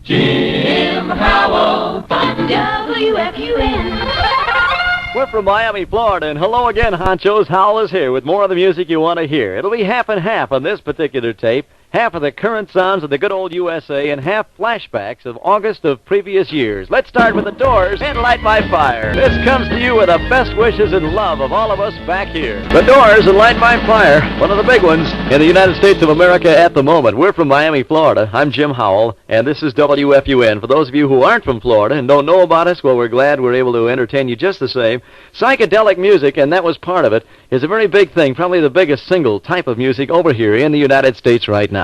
Jim Howell, WFUN. We're from Miami, Florida, and hello again, honchos. Howell is here with more of the music you want to hear. It'll be half and half on this particular tape. Half of the current sounds of the good old USA and half flashbacks of August of previous years. Let's start with the Doors and Light My Fire. This comes to you with the best wishes and love of all of us back here. The Doors and Light My Fire, one of the big ones in the United States of America at the moment. We're from Miami, Florida. I'm Jim Howell, and this is WFUN. For those of you who aren't from Florida and don't know about us, well, we're glad we're able to entertain you just the same. Psychedelic music, and that was part of it, is a very big thing, probably the biggest single type of music over here in the United States right now.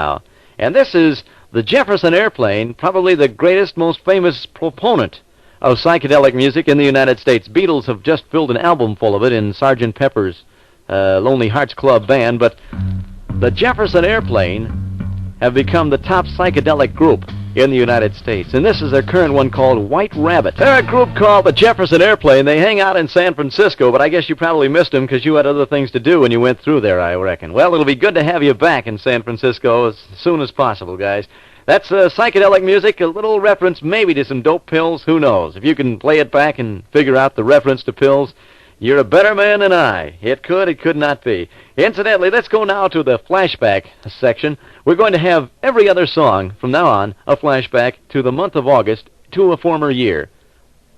And this is the Jefferson Airplane, probably the greatest, most famous proponent of psychedelic music in the United States. Beatles have just filled an album full of it in Sgt. Pepper's Lonely Hearts Club Band, but the Jefferson Airplane have become the top psychedelic group in the United States. And this is their current one called White Rabbit. They're a group called the Jefferson Airplane. They hang out in San Francisco, but I guess you probably missed them because you had other things to do when you went through there, I reckon. Well, it'll be good to have you back in San Francisco as soon as possible, guys. That's psychedelic music, a little reference maybe to some dope pills, who knows. If you can play it back and figure out the reference to pills, you're a better man than I. It could not be. Incidentally, let's go now to the flashback section. We're going to have every other song from now on a flashback to the month of August to a former year.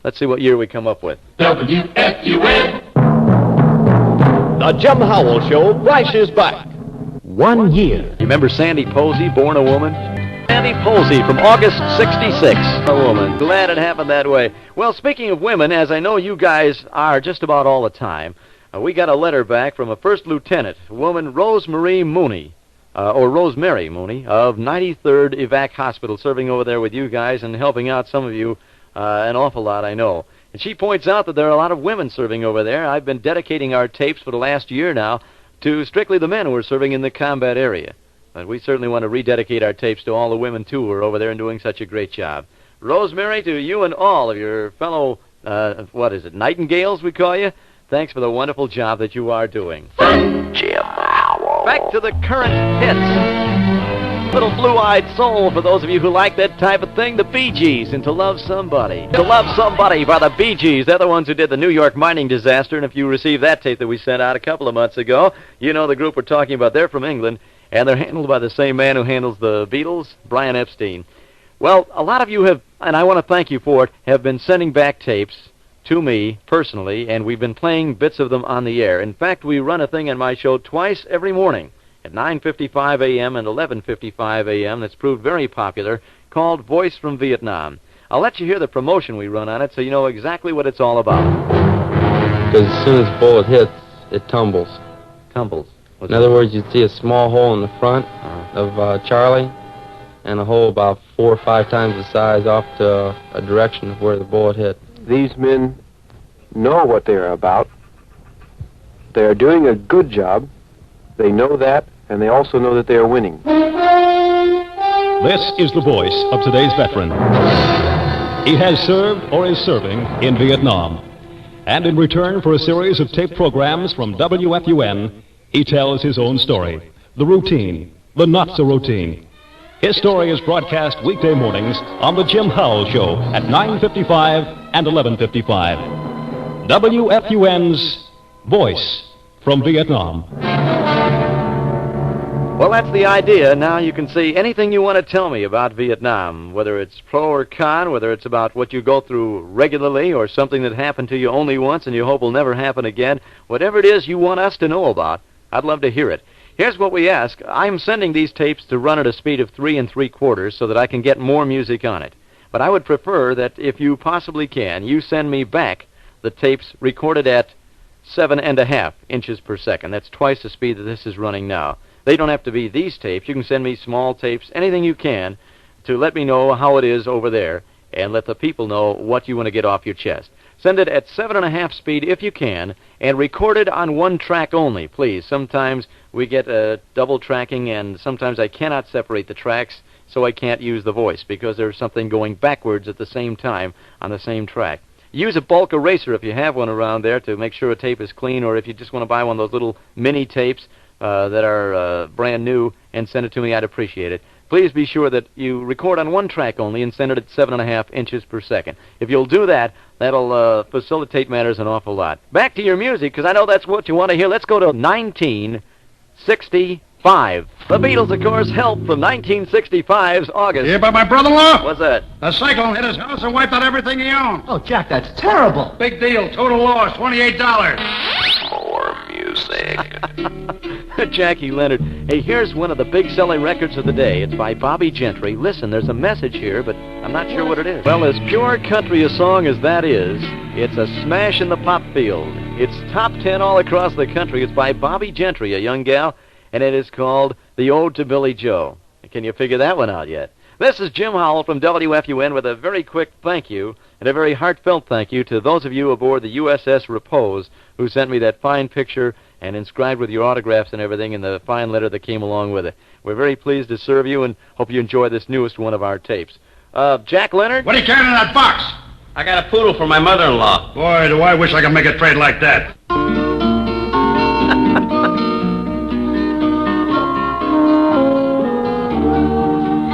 Let's see what year we come up with. WFUN. The Jim Howell Show flashes back 1 year. You remember Sandy Posey, Born a Woman? Sandy Posey from August 66. A woman. Glad it happened that way. Well, speaking of women, as I know you guys are just about all the time, we got a letter back from a first lieutenant, woman Rosemary Mooney, Rosemary Mooney, of 93rd Evac Hospital, serving over there with you guys and helping out some of you an awful lot, I know. And she points out that there are a lot of women serving over there. I've been dedicating our tapes for the last year now to strictly the men who are serving in the combat area. But we certainly want to rededicate our tapes to all the women, too, who are over there and doing such a great job. Rosemary, to you and all of your fellow, nightingales, we call you, thanks for the wonderful job that you are doing. Jim Howell. Back to the current hits. Little Blue-Eyed Soul for those of you who like that type of thing. The Bee Gees and To Love Somebody. To Love Somebody by the Bee Gees. They're the ones who did the New York mining disaster, and if you received that tape that we sent out a couple of months ago, you know the group we're talking about. They're from England. And they're handled by the same man who handles the Beatles, Brian Epstein. Well, a lot of you have, and I want to thank you for it, have been sending back tapes to me personally, and we've been playing bits of them on the air. In fact, we run a thing on my show twice every morning at 9:55 a.m. and 11:55 a.m. that's proved very popular, called Voice from Vietnam. I'll let you hear the promotion we run on it so you know exactly what it's all about. Because as soon as the bullet hits, it tumbles. Tumbles. In other words, you'd see a small hole in the front of Charlie and a hole about 4 or 5 times the size off to a direction of where the bullet hit. These men know what they're about. They are doing a good job. They know that, and they also know that they are winning. This is the voice of today's veteran. He has served or is serving in Vietnam. And in return for a series of tape programs from WFUN, he tells his own story, the routine, the not-so-routine. His story is broadcast weekday mornings on The Jim Howell Show at 9:55 and 11:55. WFUN's Voice from Vietnam. Well, that's the idea. Now you can see anything you want to tell me about Vietnam, whether it's pro or con, whether it's about what you go through regularly or something that happened to you only once and you hope will never happen again. Whatever it is you want us to know about, I'd love to hear it. Here's what we ask. I'm sending these tapes to run at a speed of 3 3/4 so that I can get more music on it. But I would prefer that if you possibly can, you send me back the tapes recorded at 7.5 inches per second. That's twice the speed that this is running now. They don't have to be these tapes. You can send me small tapes, anything you can, to let me know how it is over there and let the people know what you want to get off your chest. Send it at 7.5 speed if you can, and record it on one track only, please. Sometimes we get double tracking, and sometimes I cannot separate the tracks, so I can't use the voice because there's something going backwards at the same time on the same track. Use a bulk eraser if you have one around there to make sure a tape is clean, or if you just want to buy one of those little mini tapes that are brand new and send it to me, I'd appreciate it. please be sure that you record on one track only and send it at 7.5 inches per second. If you'll do that, that'll facilitate matters an awful lot. Back to your music, because I know that's what you want to hear. Let's go to 1965. The Beatles, of course, Help from 1965's August. Yeah, but my brother-in-law? What's that? A cyclone hit his house and wiped out everything he owned. Oh, Jack, that's terrible. Big deal. Total loss, $28. More music. Jackie Leonard. Hey, here's one of the big-selling records of the day. It's by Bobby Gentry. Listen, there's a message here, but I'm not sure what it is. Well, as pure country a song as that is, it's a smash in the pop field. It's top 10 all across the country. It's by Bobby Gentry, a young gal, and it is called The Ode to Billy Joe. Can you figure that one out yet? This is Jim Howell from WFUN with a very quick thank you and a very heartfelt thank you to those of you aboard the USS Repose who sent me that fine picture and inscribed with your autographs and everything in the fine letter that came along with it. We're very pleased to serve you and hope you enjoy this newest one of our tapes. Jack Leonard? What are you carrying in that box? I got a poodle for my mother-in-law. Boy, do I wish I could make a trade like that.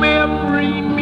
Memory music.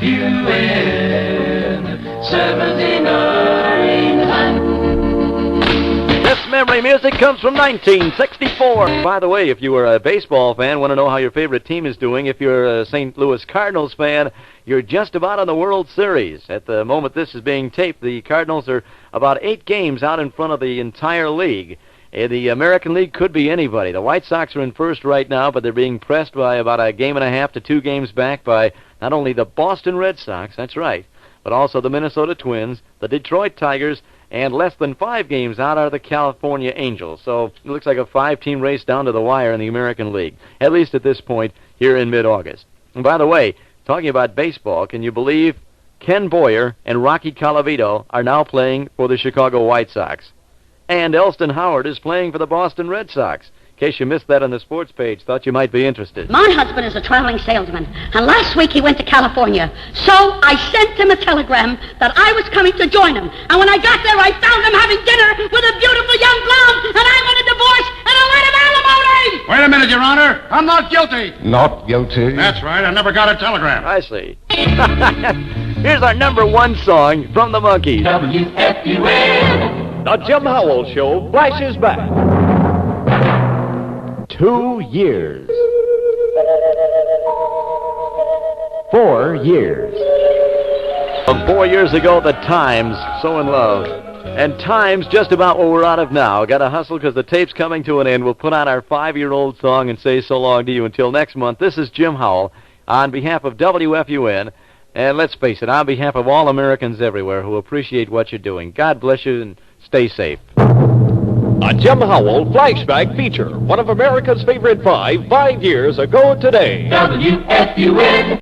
WFUN 79. This memory music comes from 1964. By the way, if you are a baseball fan, want to know how your favorite team is doing, if you're a St. Louis Cardinals fan, you're just about on the World Series. At the moment this is being taped, the Cardinals are about 8 games out in front of the entire league. The American League could be anybody. The White Sox are in first right now, but they're being pressed by about a game and a half to 2 games back by not only the Boston Red Sox, that's right, but also the Minnesota Twins, the Detroit Tigers, and less than 5 games out are the California Angels. So it looks like a 5-team race down to the wire in the American League, at least at this point here in mid-August. And by the way, talking about baseball, can you believe Ken Boyer and Rocky Colavito are now playing for the Chicago White Sox? And Elston Howard is playing for the Boston Red Sox. In case you missed that on the sports page, thought you might be interested. My husband is a traveling salesman, and last week he went to California. So I sent him a telegram that I was coming to join him. And when I got there, I found him having dinner with a beautiful young blonde, and I want a divorce and a right of alimony! Wait a minute, Your Honor. I'm not guilty. Not guilty. That's right. I never got a telegram. I see. Here's our number 1 song from the Monkees. WFUN. The Jim Howell Show flashes back 2 years. 4 years. 4 years ago, the Times, So in Love. And Time's just about what we're out of now. Got to hustle because the tape's coming to an end. We'll put on our 5-year-old song and say so long to you until next month. This is Jim Howell on behalf of WFUN. And let's face it, on behalf of all Americans everywhere who appreciate what you're doing. God bless you and stay safe. A Jim Howell flashback feature. One of America's favorite 5 years ago today. WFUN.